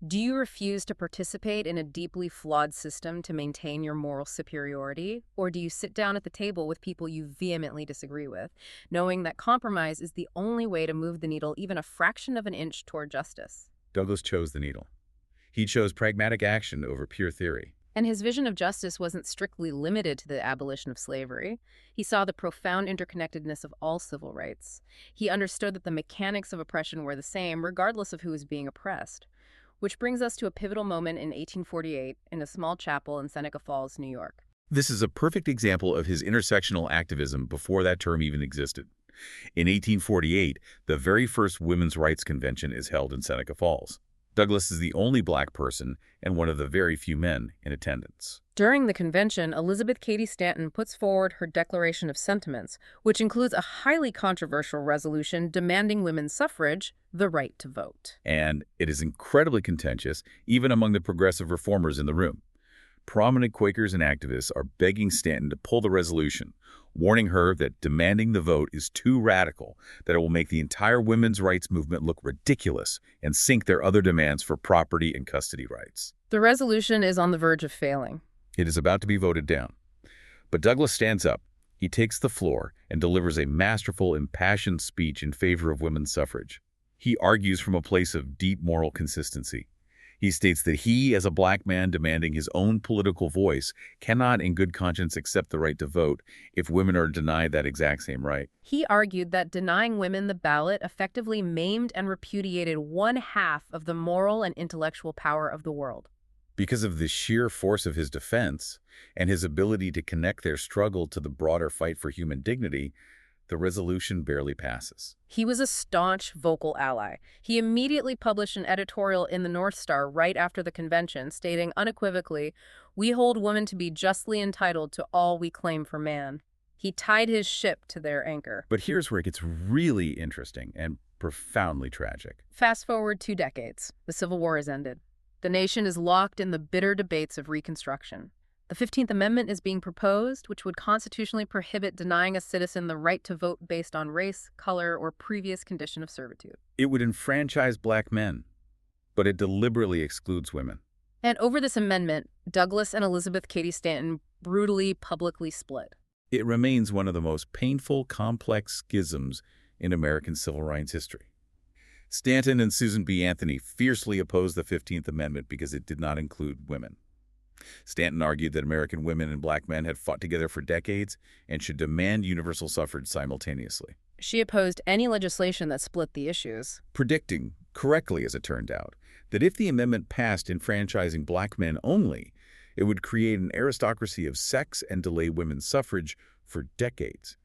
Do you refuse to participate in a deeply flawed system to maintain your moral superiority? Or do you sit down at the table with people you vehemently disagree with, knowing that compromise is the only way to move the needle even a fraction of an inch toward justice? Douglass chose the needle. He chose pragmatic action over pure theory. And his vision of justice wasn't strictly limited to the abolition of slavery. He saw the profound interconnectedness of all civil rights. He understood that the mechanics of oppression were the same regardless of who was being oppressed. Which brings us to a pivotal moment in 1848 in a small chapel in Seneca Falls, New York. This is a perfect example of his intersectional activism before that term even existed. In 1848, the very first Women's Rights Convention is held in Seneca Falls. Douglass is the only black person and one of the very few men in attendance. During the convention, Elizabeth Cady Stanton puts forward her Declaration of Sentiments, which includes a highly controversial resolution demanding women's suffrage, the right to vote. And it is incredibly contentious, even among the progressive reformers in the room. Prominent Quakers and activists are begging Stanton to pull the resolution, warning her that demanding the vote is too radical, that it will make the entire women's rights movement look ridiculous and sink their other demands for property and custody rights. The resolution is on the verge of failing. It is about to be voted down. But Douglass stands up. He takes the floor and delivers a masterful, impassioned speech in favor of women's suffrage. He argues from a place of deep moral consistency. He states that he, as a black man demanding his own political voice, cannot in good conscience accept the right to vote if women are denied that exact same right. He argued that denying women the ballot effectively maimed and repudiated one half of the moral and intellectual power of the world. Because of the sheer force of his defense and his ability to connect their struggle to the broader fight for human dignity, the resolution barely passes. He was a staunch, vocal ally. He immediately published an editorial in the North Star right after the convention, stating unequivocally, "We hold women to be justly entitled to all we claim for man." He tied his ship to their anchor. But here's where it gets really interesting and profoundly tragic. Fast forward 2 decades. The Civil War has ended. The nation is locked in the bitter debates of Reconstruction. The 15th Amendment is being proposed, which would constitutionally prohibit denying a citizen the right to vote based on race, color, or previous condition of servitude. It would enfranchise black men, but it deliberately excludes women. And over this amendment, Douglass and Elizabeth Cady Stanton brutally, publicly split. It remains one of the most painful, complex schisms in American civil rights history. Stanton and Susan B. Anthony fiercely opposed the 15th Amendment because it did not include women. Stanton argued that American women and black men had fought together for decades and should demand universal suffrage simultaneously. She opposed any legislation that split the issues, Predicting, correctly as it turned out, that if the amendment passed enfranchising black men only, it would create an aristocracy of sex and delay women's suffrage for decades.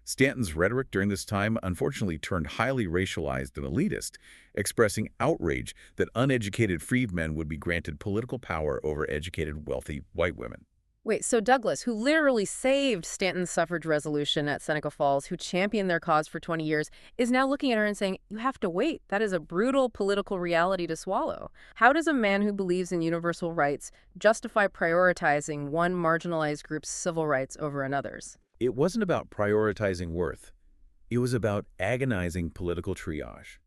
Stanton's rhetoric during this time unfortunately turned highly racialized and elitist, expressing outrage that uneducated freedmen would be granted political power over educated, wealthy white women. Wait, so Douglass, who literally saved Stanton's suffrage resolution at Seneca Falls, who championed their cause for 20 years, is now looking at her and saying, "You have to wait. That is a brutal political reality to swallow." How does a man who believes in universal rights justify prioritizing one marginalized group's civil rights over another's? It wasn't about prioritizing worth. It was about agonizing political triage.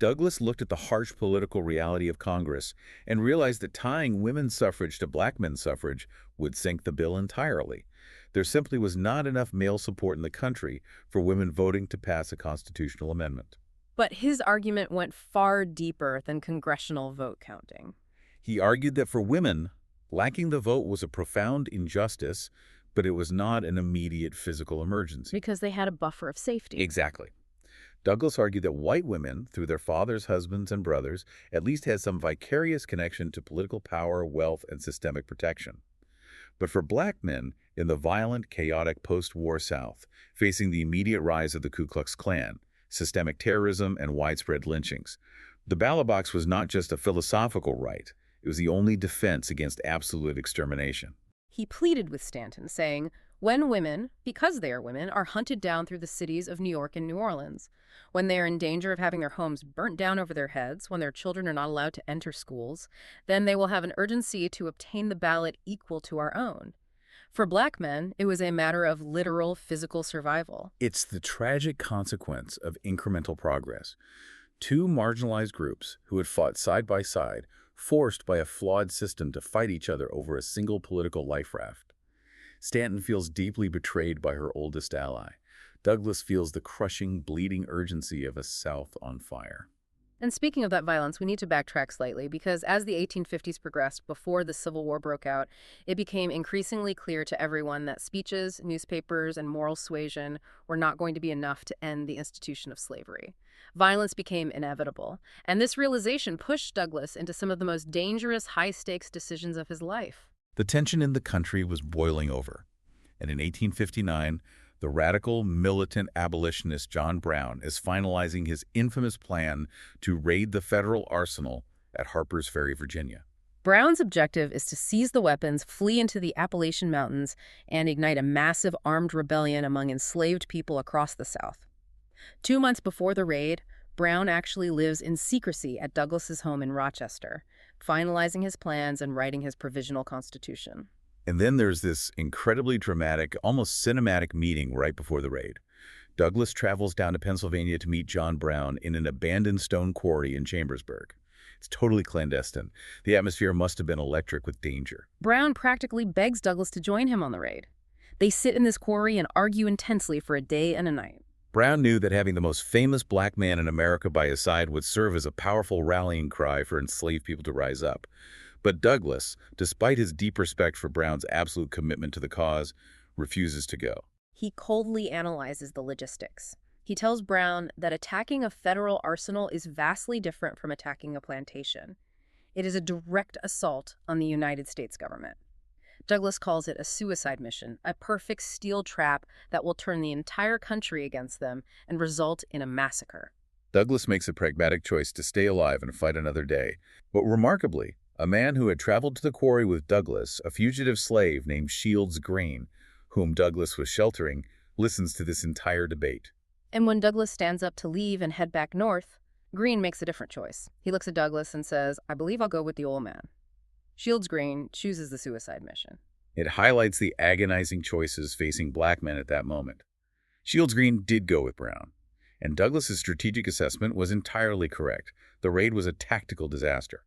Douglass looked at the harsh political reality of Congress and realized that tying women's suffrage to black men's suffrage would sink the bill entirely. There simply was not enough male support in the country for women voting to pass a constitutional amendment. But his argument went far deeper than congressional vote counting. He argued that for women, lacking the vote was a profound injustice, but it was not an immediate physical emergency. Because they had a buffer of safety. Exactly. Douglass argued that white women, through their fathers, husbands, and brothers, at least had some vicarious connection to political power, wealth, and systemic protection. But for black men, in the violent, chaotic post-war South, facing the immediate rise of the Ku Klux Klan, systemic terrorism, and widespread lynchings, the ballot box was not just a philosophical right, it was the only defense against absolute extermination. He pleaded with Stanton, saying, "When women, because they are women, are hunted down through the cities of New York and New Orleans, when they are in danger of having their homes burnt down over their heads, when their children are not allowed to enter schools, then they will have an urgency to obtain the ballot equal to our own." For black men, it was a matter of literal physical survival. It's the tragic consequence of incremental progress. Two marginalized groups who had fought side by side, forced by a flawed system to fight each other over a single political life raft. Stanton feels deeply betrayed by her oldest ally. Douglass feels the crushing, bleeding urgency of a South on fire. And speaking of that violence, we need to backtrack slightly because as the 1850s progressed before the Civil War broke out, it became increasingly clear to everyone that speeches, newspapers, and moral suasion were not going to be enough to end the institution of slavery. Violence became inevitable, and this realization pushed Douglass into some of the most dangerous, high-stakes decisions of his life. The tension in the country was boiling over, and in 1859, the radical, militant abolitionist John Brown is finalizing his infamous plan to raid the federal arsenal at Harper's Ferry, Virginia. Brown's objective is to seize the weapons, flee into the Appalachian Mountains, and ignite a massive armed rebellion among enslaved people across the South. 2 months before the raid, Brown actually lives in secrecy at Douglass's home in Rochester, finalizing his plans and writing his provisional constitution. And then there's this incredibly dramatic, almost cinematic meeting right before the raid. Douglass travels down to Pennsylvania to meet John Brown in an abandoned stone quarry in Chambersburg. It's totally clandestine. The atmosphere must have been electric with danger. Brown practically begs Douglass to join him on the raid. They sit in this quarry and argue intensely for a day and a night. Brown knew that having the most famous black man in America by his side would serve as a powerful rallying cry for enslaved people to rise up. But Douglass, despite his deep respect for Brown's absolute commitment to the cause, refuses to go. He coldly analyzes the logistics. He tells Brown that attacking a federal arsenal is vastly different from attacking a plantation. It is a direct assault on the United States government. Douglass calls it a suicide mission, a perfect steel trap that will turn the entire country against them and result in a massacre. Douglass makes a pragmatic choice to stay alive and fight another day. But remarkably, a man who had traveled to the quarry with Douglass, a fugitive slave named Shields Green, whom Douglass was sheltering, listens to this entire debate. And when Douglass stands up to leave and head back north, Green makes a different choice. He looks at Douglass and says, "I believe I'll go with the old man." Shields Green chooses the suicide mission. It highlights the agonizing choices facing black men at that moment. Shields Green did go with Brown, and Douglass's strategic assessment was entirely correct. The raid was a tactical disaster.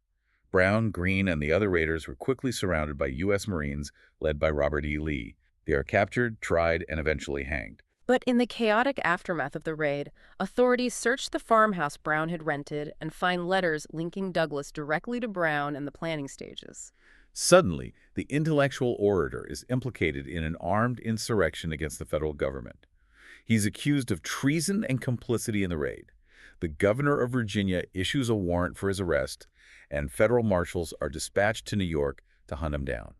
Brown, Green, and the other raiders were quickly surrounded by U.S. Marines led by Robert E. Lee. They are captured, tried, and eventually hanged. But in the chaotic aftermath of the raid, authorities search the farmhouse Brown had rented and find letters linking Douglass directly to Brown in the planning stages. Suddenly, the intellectual orator is implicated in an armed insurrection against the federal government. He's accused of treason and complicity in the raid. The governor of Virginia issues a warrant for his arrest, and federal marshals are dispatched to New York to hunt him down.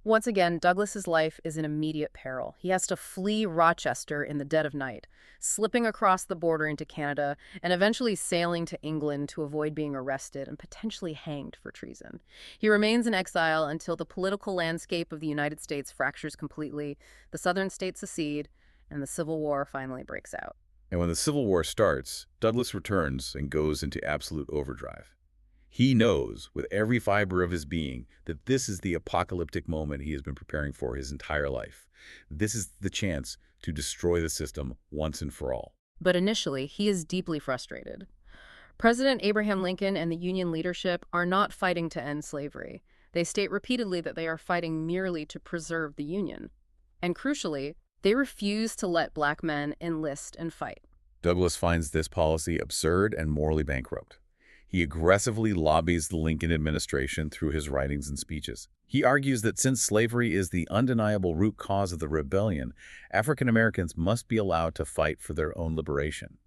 Once again, Douglass's life is in immediate peril. He has to flee Rochester in the dead of night, slipping across the border into Canada, and eventually sailing to England to avoid being arrested and potentially hanged for treason. He remains in exile until the political landscape of the United States fractures completely, the southern states secede, and the Civil War finally breaks out. And when the Civil War starts, Douglass returns and goes into absolute overdrive. He knows, with every fiber of his being, that this is the apocalyptic moment he has been preparing for his entire life. This is the chance to destroy the system once and for all. But initially, he is deeply frustrated. President Abraham Lincoln and the Union leadership are not fighting to end slavery. They state repeatedly that they are fighting merely to preserve the Union. And crucially, they refuse to let black men enlist and fight. Douglass finds this policy absurd and morally bankrupt. He aggressively lobbies the Lincoln administration through his writings and speeches. He argues that since slavery is the undeniable root cause of the rebellion, African Americans must be allowed to fight for their own liberation.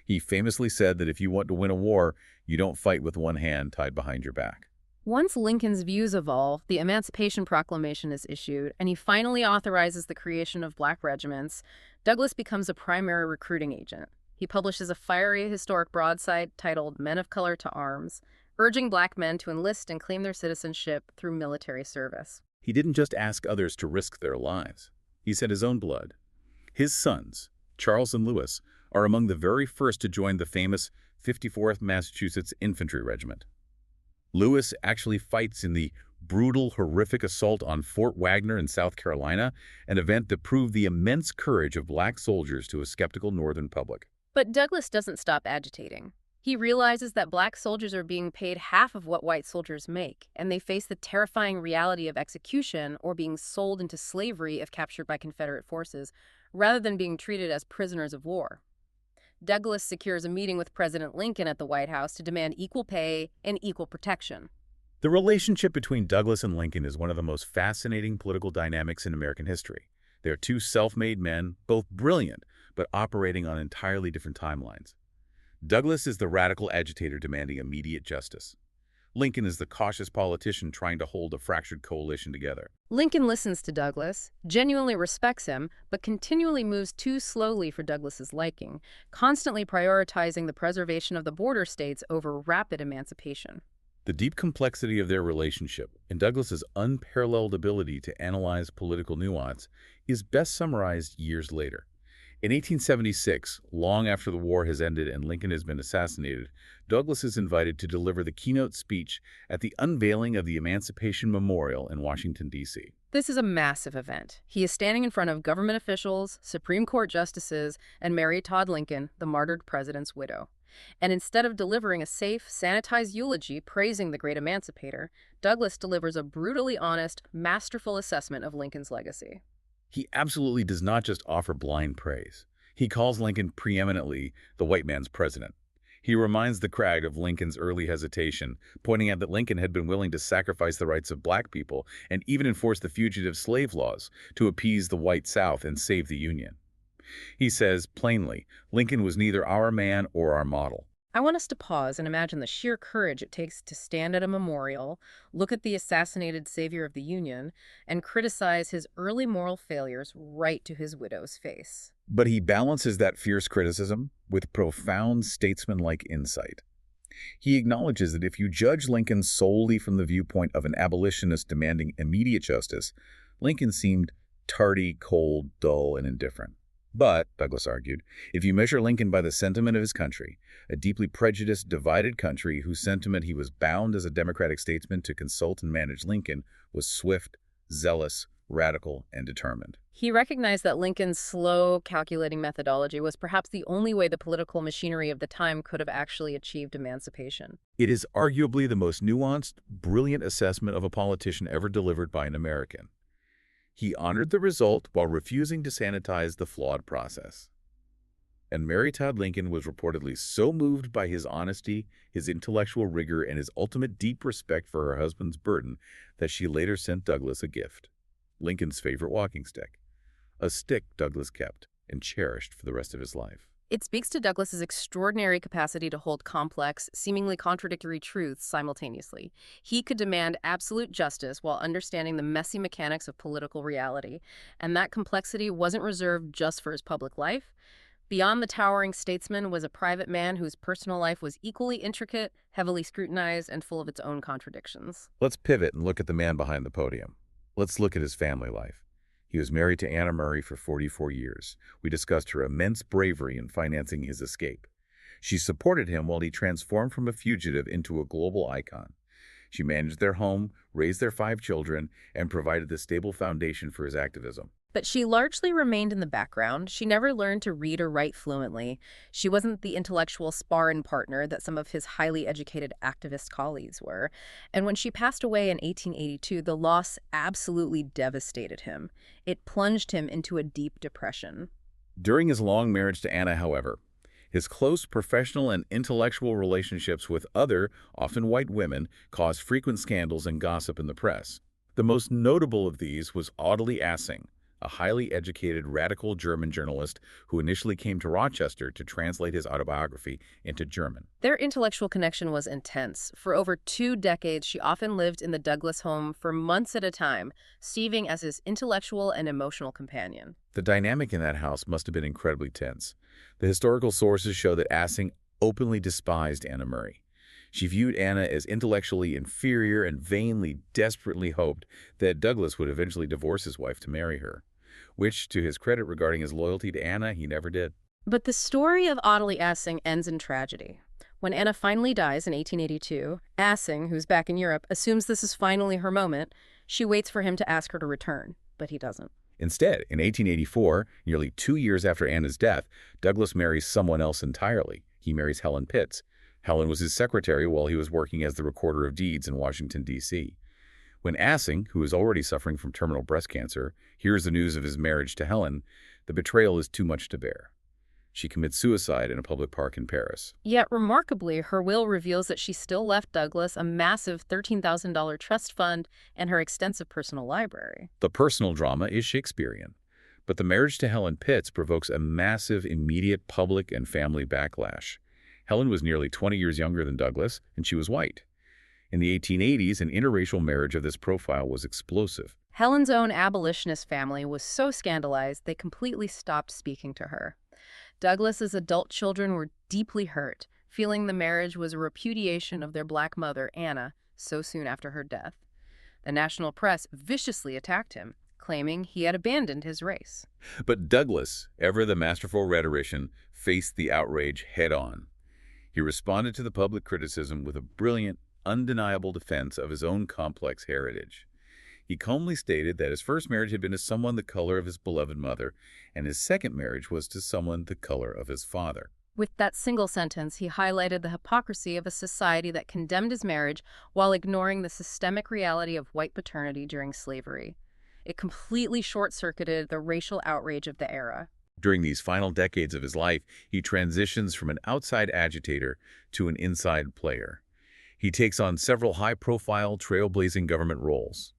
He famously said that if you want to win a war, you don't fight with one hand tied behind your back. Once Lincoln's views evolve, the Emancipation Proclamation is issued, and he finally authorizes the creation of black regiments. Douglass becomes a primary recruiting agent. He publishes a fiery historic broadside titled Men of Color to Arms, urging black men to enlist and claim their citizenship through military service. He didn't just ask others to risk their lives. He sent his own blood. His sons, Charles and Lewis, are among the very first to join the famous 54th Massachusetts Infantry Regiment. Lewis actually fights in the brutal, horrific assault on Fort Wagner in South Carolina, an event that proved the immense courage of black soldiers to a skeptical Northern public. But Douglass doesn't stop agitating. He realizes that black soldiers are being paid half of what white soldiers make, and they face the terrifying reality of execution or being sold into slavery if captured by Confederate forces, rather than being treated as prisoners of war. Douglass secures a meeting with President Lincoln at the White House to demand equal pay and equal protection. The relationship between Douglass and Lincoln is one of the most fascinating political dynamics in American history. They are two self-made men, both brilliant, but operating on entirely different timelines. Douglass is the radical agitator demanding immediate justice. Lincoln is the cautious politician trying to hold a fractured coalition together. Lincoln listens to Douglass, genuinely respects him, but continually moves too slowly for Douglass's liking, constantly prioritizing the preservation of the border states over rapid emancipation. The deep complexity of their relationship and Douglass's unparalleled ability to analyze political nuance is best summarized years later. In 1876, long after the war has ended and Lincoln has been assassinated, Douglass is invited to deliver the keynote speech at the unveiling of the Emancipation Memorial in Washington, D.C. This is a massive event. He is standing in front of government officials, Supreme Court justices, and Mary Todd Lincoln, the martyred president's widow. And instead of delivering a safe, sanitized eulogy praising the great emancipator, Douglass delivers a brutally honest, masterful assessment of Lincoln's legacy. He absolutely does not just offer blind praise. He calls Lincoln preeminently the white man's president. He reminds the crowd of Lincoln's early hesitation, pointing out that Lincoln had been willing to sacrifice the rights of black people and even enforce the fugitive slave laws to appease the white South and save the Union. He says, plainly, Lincoln was neither our man or our model. I want us to pause and imagine the sheer courage it takes to stand at a memorial, look at the assassinated savior of the Union, and criticize his early moral failures right to his widow's face. But he balances that fierce criticism with profound statesman-like insight. He acknowledges that if you judge Lincoln solely from the viewpoint of an abolitionist demanding immediate justice, Lincoln seemed tardy, cold, dull, and indifferent. But, Douglass argued, if you measure Lincoln by the sentiment of his country, a deeply prejudiced, divided country whose sentiment he was bound as a democratic statesman to consult and manage Lincoln was swift, zealous, radical, and determined. He recognized that Lincoln's slow, calculating methodology was perhaps the only way the political machinery of the time could have actually achieved emancipation. It is arguably the most nuanced, brilliant assessment of a politician ever delivered by an American. He honored the result while refusing to sanitize the flawed process. And Mary Todd Lincoln was reportedly so moved by his honesty, his intellectual rigor, and his ultimate deep respect for her husband's burden that she later sent Douglass a gift, Lincoln's favorite walking stick, a stick Douglass kept and cherished for the rest of his life. It speaks to Douglass's extraordinary capacity to hold complex, seemingly contradictory truths simultaneously. He could demand absolute justice while understanding the messy mechanics of political reality, and that complexity wasn't reserved just for his public life. Beyond the towering statesman was a private man whose personal life was equally intricate, heavily scrutinized, and full of its own contradictions. Let's pivot and look at the man behind the podium. Let's look at his family life. He was married to Anna Murray for 44 years. We discussed her immense bravery in financing his escape. She supported him while he transformed from a fugitive into a global icon. She managed their home, raised their 5 children, and provided the stable foundation for his activism. But she largely remained in the background. She never learned to read or write fluently. She wasn't the intellectual sparring partner that some of his highly educated activist colleagues were. And when she passed away in 1882, the loss absolutely devastated him. It plunged him into a deep depression. During his long marriage to Anna, however, his close professional and intellectual relationships with other, often white women, caused frequent scandals and gossip in the press. The most notable of these was Audley Assing, a highly educated radical German journalist who initially came to Rochester to translate his autobiography into German. Their intellectual connection was intense. For over 2 decades, she often lived in the Douglass home for months at a time, serving as his intellectual and emotional companion. The dynamic in that house must have been incredibly tense. The historical sources show that Assing openly despised Anna Murray. She viewed Anna as intellectually inferior and vainly, desperately hoped that Douglass would eventually divorce his wife to marry her, which, to his credit regarding his loyalty to Anna, he never did. But the story of Audley Assing ends in tragedy. When Anna finally dies in 1882, Assing, who's back in Europe, assumes this is finally her moment. She waits for him to ask her to return, but he doesn't. Instead, in 1884, nearly 2 years after Anna's death, Douglass marries someone else entirely. He marries Helen Pitts. Helen was his secretary while he was working as the recorder of deeds in Washington, D.C. When Assing, who is already suffering from terminal breast cancer, hears the news of his marriage to Helen, the betrayal is too much to bear. She commits suicide in a public park in Paris. Yet, remarkably, her will reveals that she still left Douglass a massive $13,000 trust fund and her extensive personal library. The personal drama is Shakespearean, but the marriage to Helen Pitts provokes a massive, immediate public and family backlash. Helen was nearly 20 years younger than Douglass, and she was white. In the 1880s, an interracial marriage of this profile was explosive. Helen's own abolitionist family was so scandalized they completely stopped speaking to her. Douglass's adult children were deeply hurt, feeling the marriage was a repudiation of their black mother, Anna, so soon after her death. The national press viciously attacked him, claiming he had abandoned his race. But Douglass, ever the masterful rhetorician, faced the outrage head-on. He responded to the public criticism with a brilliant, undeniable defense of his own complex heritage. He calmly stated that his first marriage had been to someone the color of his beloved mother, and his second marriage was to someone the color of his father. With that single sentence, he highlighted the hypocrisy of a society that condemned his marriage while ignoring the systemic reality of white paternity during slavery. It completely short-circuited the racial outrage of the era. During these final decades of his life, he transitions from an outside agitator to an inside player. He takes on several high-profile, trailblazing government roles.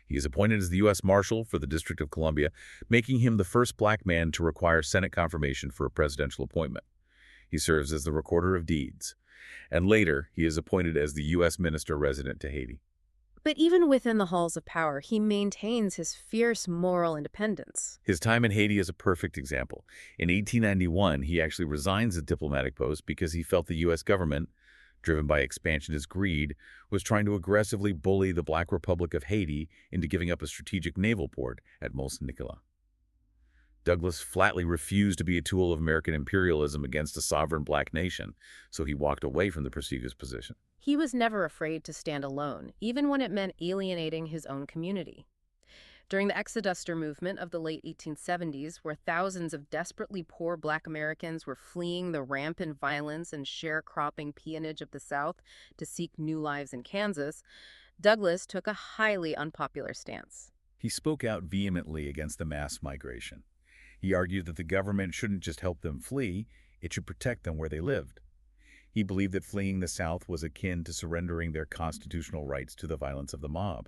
He is appointed as the U.S. Marshal for the District of Columbia, making him the first black man to require Senate confirmation for a presidential appointment. He serves as the Recorder of Deeds, and later he is appointed as the U.S. Minister Resident to Haiti. But even within the halls of power, he maintains his fierce moral independence. His time in Haiti is a perfect example. In 1891, he actually resigns the diplomatic post because he felt the U.S. government, driven by expansionist greed, was trying to aggressively bully the Black Republic of Haiti into giving up a strategic naval port at Mont-Saint-Nicolas. Douglass flatly refused to be a tool of American imperialism against a sovereign black nation, so he walked away from the prestigious position. He was never afraid to stand alone, even when it meant alienating his own community. During the Exoduster movement of the late 1870s, where thousands of desperately poor black Americans were fleeing the rampant violence and sharecropping peonage of the South to seek new lives in Kansas, Douglass took a highly unpopular stance. He spoke out vehemently against the mass migration. He argued that the government shouldn't just help them flee, it should protect them where they lived. He believed that fleeing the South was akin to surrendering their constitutional rights to the violence of the mob.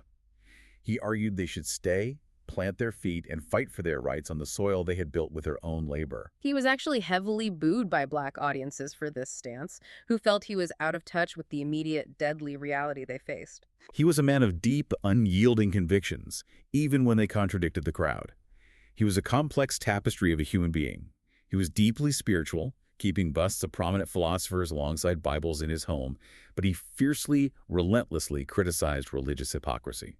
He argued they should stay, plant their feet, and fight for their rights on the soil they had built with their own labor. He was actually heavily booed by black audiences for this stance, who felt he was out of touch with the immediate, deadly reality they faced. He was a man of deep, unyielding convictions, even when they contradicted the crowd. He was a complex tapestry of a human being. He was deeply spiritual, keeping busts of prominent philosophers alongside Bibles in his home, but he fiercely, relentlessly criticized religious hypocrisy.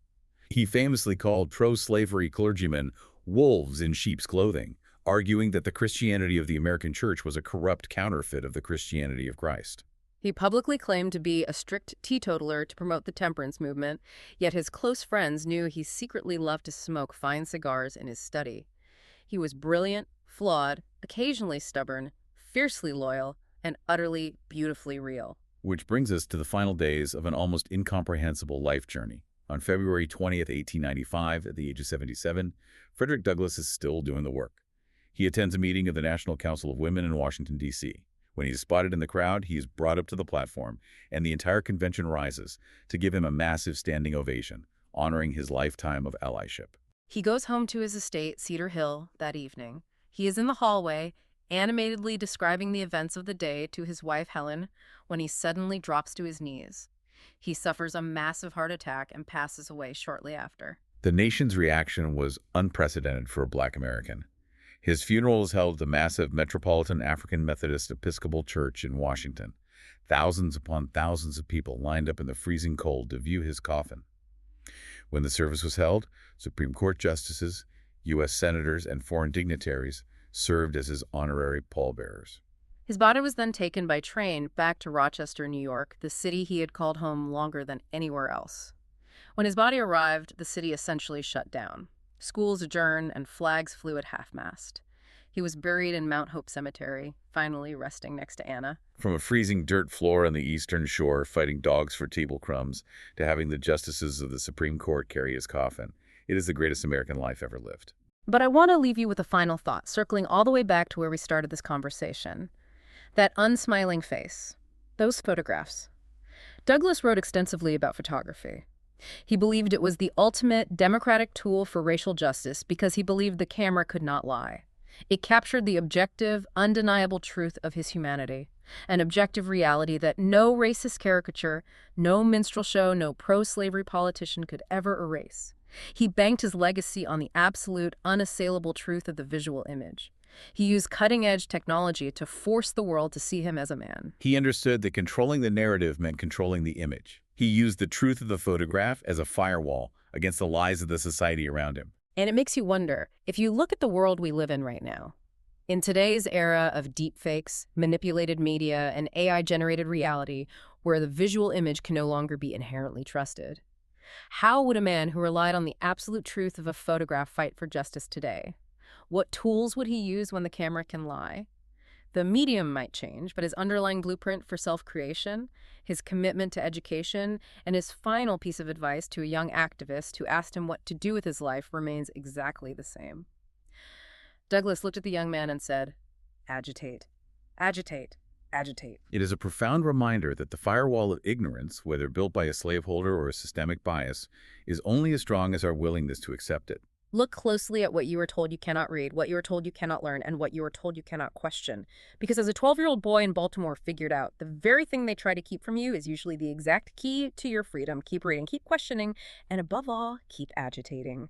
He famously called pro-slavery clergymen wolves in sheep's clothing, arguing that the Christianity of the American church was a corrupt counterfeit of the Christianity of Christ. He publicly claimed to be a strict teetotaler to promote the temperance movement, yet his close friends knew he secretly loved to smoke fine cigars in his study. He was brilliant, flawed, occasionally stubborn, fiercely loyal, and utterly, beautifully real. Which brings us to the final days of an almost incomprehensible life journey. On February 20th, 1895, at the age of 77, Frederick Douglass is still doing the work. He attends a meeting of the National Council of Women in Washington, D.C. When he's spotted in the crowd, he is brought up to the platform, and the entire convention rises to give him a massive standing ovation, honoring his lifetime of allyship. He goes home to his estate, Cedar Hill, that evening. He is in the hallway, animatedly describing the events of the day to his wife Helen, when he suddenly drops to his knees. He suffers a massive heart attack and passes away shortly after. The nation's reaction was unprecedented for a Black American. His funeral was held at the massive Metropolitan African Methodist Episcopal Church in Washington. Thousands upon thousands of people lined up in the freezing cold to view his coffin. When the service was held, Supreme Court justices, U.S. senators, and foreign dignitaries served as his honorary pallbearers. His body was then taken by train back to Rochester, New York, the city he had called home longer than anywhere else. When his body arrived, the city essentially shut down. Schools adjourned and flags flew at half-mast. He was buried in Mount Hope Cemetery, finally resting next to Anna. From a freezing dirt floor on the eastern shore fighting dogs for table crumbs to having the justices of the Supreme Court carry his coffin, it is the greatest American life ever lived. But I want to leave you with a final thought, circling all the way back to where we started this conversation. That unsmiling face. Those photographs. Douglass wrote extensively about photography. He believed it was the ultimate democratic tool for racial justice because he believed the camera could not lie. It captured the objective, undeniable truth of his humanity, an objective reality that no racist caricature, no minstrel show, no pro-slavery politician could ever erase. He banked his legacy on the absolute, unassailable truth of the visual image. He used cutting-edge technology to force the world to see him as a man. He understood that controlling the narrative meant controlling the image. He used the truth of the photograph as a firewall against the lies of the society around him. And it makes you wonder, if you look at the world we live in right now, in today's era of deepfakes, manipulated media, and AI-generated reality, where the visual image can no longer be inherently trusted, how would a man who relied on the absolute truth of a photograph fight for justice today? What tools would he use when the camera can lie? The medium might change, but his underlying blueprint for self-creation, his commitment to education, and his final piece of advice to a young activist who asked him what to do with his life remains exactly the same. Douglass looked at the young man and said, "Agitate, agitate, agitate." It is a profound reminder that the firewall of ignorance, whether built by a slaveholder or a systemic bias, is only as strong as our willingness to accept it. Look closely at what you were told you cannot read, what you were told you cannot learn, and what you were told you cannot question. Because as a 12-year-old boy in Baltimore figured out, the very thing they try to keep from you is usually the exact key to your freedom. Keep reading, keep questioning, and above all, keep agitating.